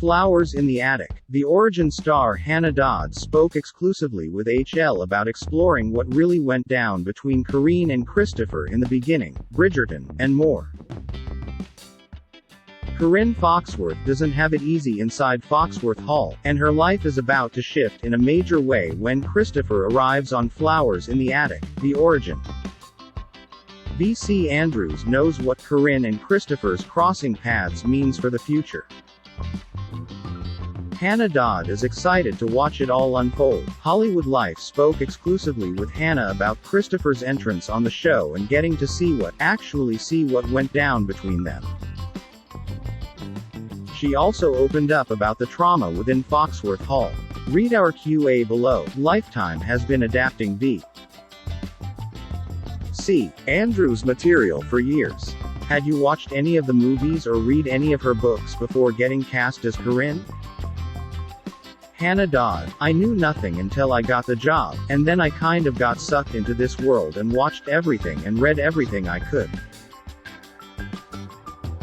Flowers in the Attic. The Origin star Hannah Dodd spoke exclusively with HL about exploring what really went down between Corrine and Christopher in the beginning, Bridgerton, and more. Corinne Foxworth doesn't have it easy inside Foxworth Hall, and her life is about to shift in a major way when Christopher arrives on Flowers in the Attic, The Origin. VC Andrews knows what Corinne and Christopher's crossing paths means for the future. Hannah Dodd is excited to watch it all unfold. Hollywood Life spoke exclusively with Hannah about Christopher's entrance on the show and getting to see what went down between them. She also opened up about the trauma within Foxworth Hall. Read our QA below. Lifetime has been adapting VC Andrews' material for years. Had you watched any of the movies or read any of her books before getting cast as Corinne? Hannah Dodd: I knew nothing until I got the job, and then I kind of got sucked into this world and watched everything and read everything I could.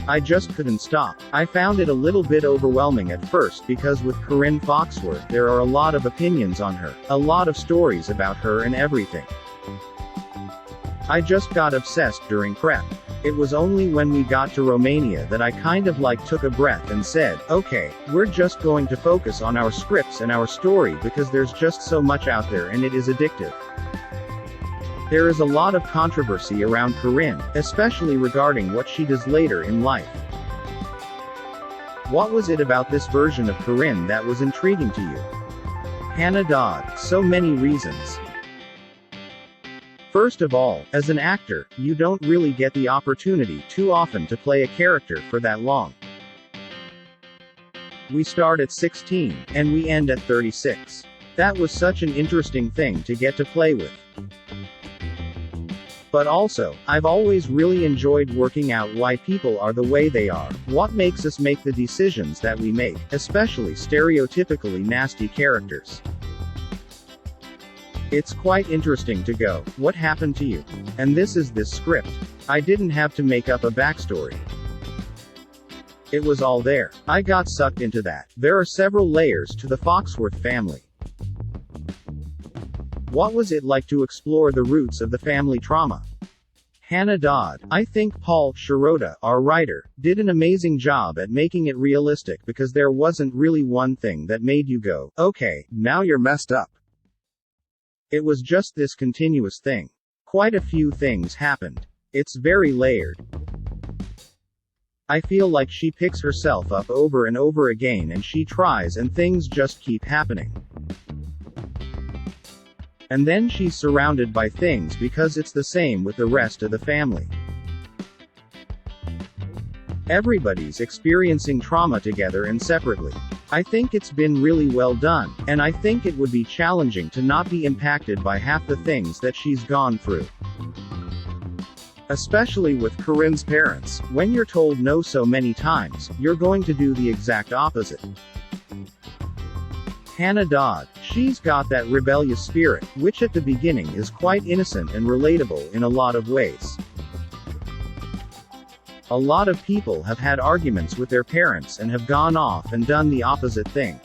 I just couldn't stop. I found it a little bit overwhelming at first because with Corinne Foxworth there are a lot of opinions on her, a lot of stories about her and everything. I just got obsessed during prep. It was only when we got to Romania that I kind of took a breath and said, okay, we're just going to focus on our scripts and our story because there's just so much out there and it is addictive. There is a lot of controversy around Corinne, especially regarding what she does later in life. What was it about this version of Corinne that was intriguing to you? Hannah Dodd: so many reasons. First of all, as an actor, you don't really get the opportunity too often to play a character for that long. We start at 16, and we end at 36. That was such an interesting thing to get to play with. But also, I've always really enjoyed working out why people are the way they are, what makes us make the decisions that we make, especially stereotypically nasty characters. It's quite interesting to go, what happened to you? And this is this script. I didn't have to make up a backstory. It was all there. I got sucked into that. There are several layers to the Foxworth family. What was it like to explore the roots of the family trauma? Hannah Dodd: I think Paul Sciarrotta, our writer, did an amazing job at making it realistic because there wasn't really one thing that made you go, okay, now you're messed up. It was just this continuous thing. Quite a few things happened. It's very layered. I feel like she picks herself up over and over again and she tries and things just keep happening. And then she's surrounded by things because it's the same with the rest of the family. Everybody's experiencing trauma together and separately. I think it's been really well done, and I think it would be challenging to not be impacted by half the things that she's gone through. Especially with Corinne's parents, when you're told no so many times, you're going to do the exact opposite. Hannah Dodd: she's got that rebellious spirit, which at the beginning is quite innocent and relatable in a lot of ways. A lot of people have had arguments with their parents and have gone off and done the opposite thing.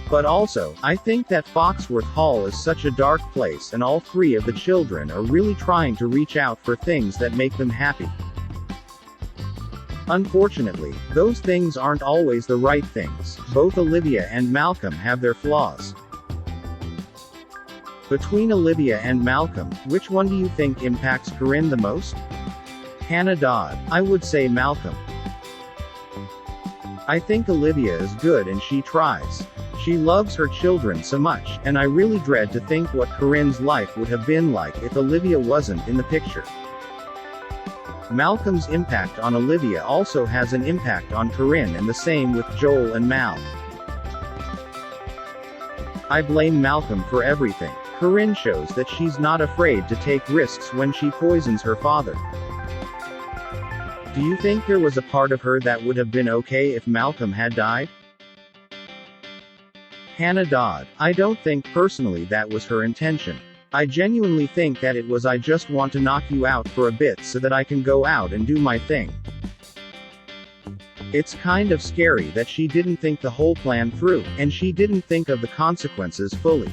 But also, I think that Foxworth Hall is such a dark place and all three of the children are really trying to reach out for things that make them happy. Unfortunately, those things aren't always the right things. Both Olivia and Malcolm have their flaws. Between Olivia and Malcolm, which one do you think impacts Corinne the most? Hannah Dodd: I would say Malcolm. I think Olivia is good and she tries. She loves her children so much, and I really dread to think what Corinne's life would have been like if Olivia wasn't in the picture. Malcolm's impact on Olivia also has an impact on Corinne, and the same with Joel and Mal. I blame Malcolm for everything. Corinne shows that she's not afraid to take risks when she poisons her father. Do you think there was a part of her that would have been okay if Malcolm had died? Hannah Dodd: I don't think personally that was her intention. I genuinely think that it was I just want to knock you out for a bit so that I can go out and do my thing. It's kind of scary that she didn't think the whole plan through, and she didn't think of the consequences fully.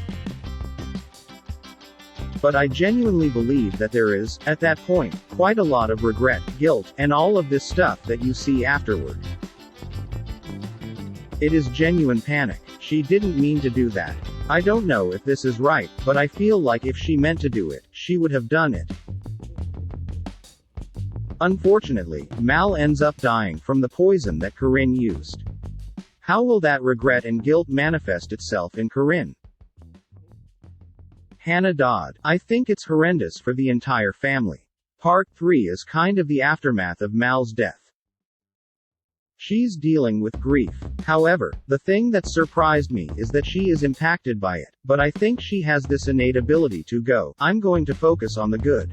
But I genuinely believe that there is, at that point, quite a lot of regret, guilt, and all of this stuff that you see afterward. It is genuine panic. She didn't mean to do that. I don't know if this is right, but I feel like if she meant to do it, she would have done it. Unfortunately, Mal ends up dying from the poison that Corinne used. How will that regret and guilt manifest itself in Corinne? Hannah Dodd. I think it's horrendous for the entire family. Part 3 is kind of the aftermath of Mal's death. She's dealing with grief. However, the thing that surprised me is that she is impacted by it, but I think she has this innate ability to go, I'm going to focus on the good.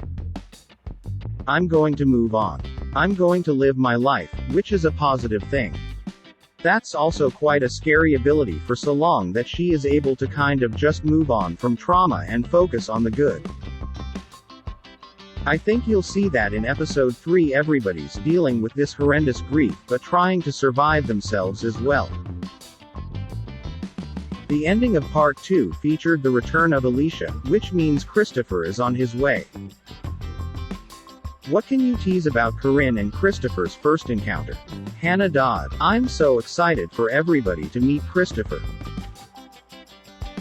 I'm going to move on. I'm going to live my life, which is a positive thing. That's also quite a scary ability for so long that she is able to kind of just move on from trauma and focus on the good. I think you'll see that in episode 3 everybody's dealing with this horrendous grief but trying to survive themselves as well. The ending of part 2 featured the return of Alicia, which means Christopher is on his way. What can you tease about Corrine and Christopher's first encounter? Hannah Dodd. I'm so excited for everybody to meet Christopher.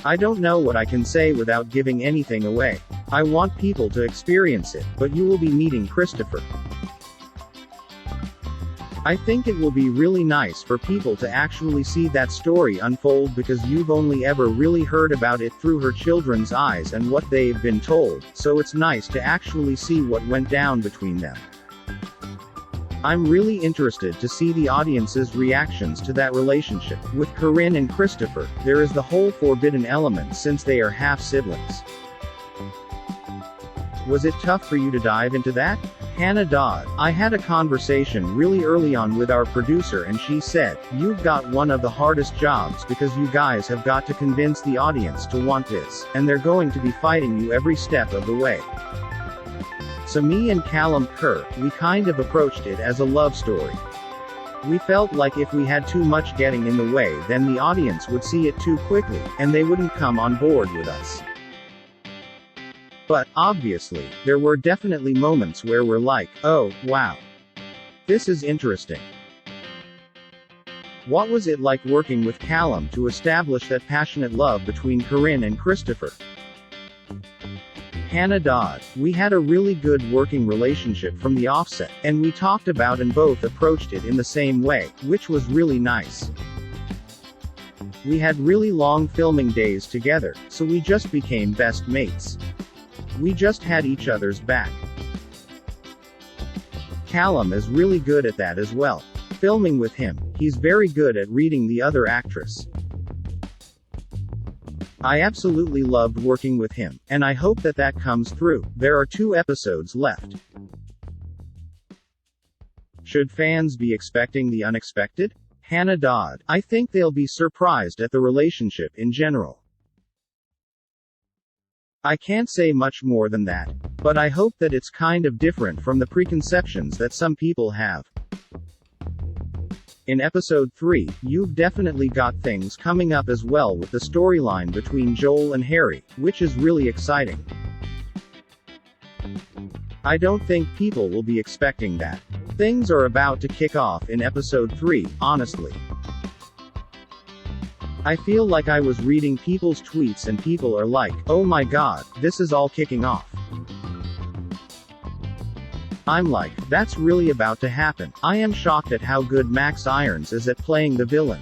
I don't know what I can say without giving anything away. I want people to experience it, but you will be meeting Christopher. I think it will be really nice for people to actually see that story unfold because you've only ever really heard about it through her children's eyes and what they've been told, so it's nice to actually see what went down between them. I'm really interested to see the audience's reactions to that relationship. With Corinne and Christopher, there is the whole forbidden element since they are half-siblings. Was it tough for you to dive into that? Hannah Dodd. I had a conversation really early on with our producer and she said, you've got one of the hardest jobs because you guys have got to convince the audience to want this, and they're going to be fighting you every step of the way. So me and Callum Kerr, we kind of approached it as a love story. We felt like if we had too much getting in the way then the audience would see it too quickly, and they wouldn't come on board with us. But, obviously, there were definitely moments where we're like, oh, wow. This is interesting. What was it like working with Callum to establish that passionate love between Corinne and Christopher? Hannah Dodd. We had a really good working relationship from the offset, and we talked about and both approached it in the same way, which was really nice. We had really long filming days together, so we just became best mates. We just had each other's back. Callum is really good at that as well. Filming with him, he's very good at reading the other actress. I absolutely loved working with him, and I hope that that comes through. There are 2 episodes left. Should fans be expecting the unexpected? Hannah Dodd. I think they'll be surprised at the relationship in general. I can't say much more than that, but I hope that it's kind of different from the preconceptions that some people have. In episode 3, you've definitely got things coming up as well with the storyline between Joel and Harry, which is really exciting. I don't think people will be expecting that. Things are about to kick off in episode 3, honestly. I feel like I was reading people's tweets and people are like, oh my god, this is all kicking off. I'm like, that's really about to happen. I am shocked at how good Max Irons is at playing the villain.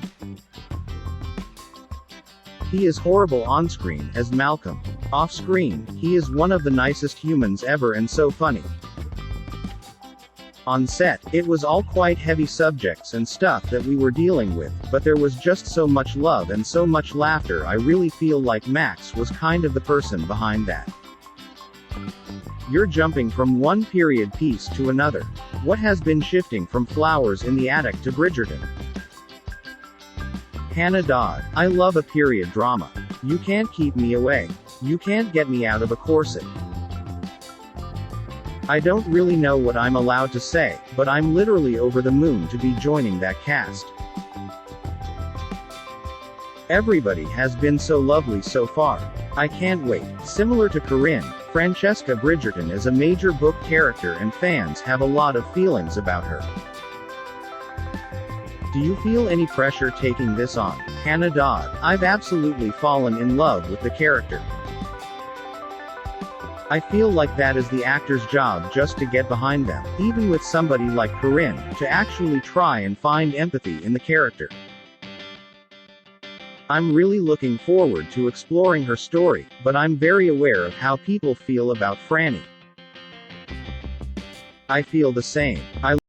He is horrible on-screen as Malcolm. Off-screen, he is one of the nicest humans ever and so funny. On set, it was all quite heavy subjects and stuff that we were dealing with, but there was just so much love and so much laughter. I really feel like Max was kind of the person behind that. You're jumping from one period piece to another. What has been shifting from Flowers in the Attic to Bridgerton? Hannah Dodd. I love a period drama. You can't keep me away. You can't get me out of a corset. I don't really know what I'm allowed to say, but I'm literally over the moon to be joining that cast. Everybody has been so lovely so far. I can't wait. Similar to Corinne, Francesca Bridgerton is a major book character and fans have a lot of feelings about her. Do you feel any pressure taking this on? Hannah Dodd. I've absolutely fallen in love with the character. I feel like that is the actor's job, just to get behind them, even with somebody like Corinne, to actually try and find empathy in the character. I'm really looking forward to exploring her story, but I'm very aware of how people feel about Franny. I feel the same. I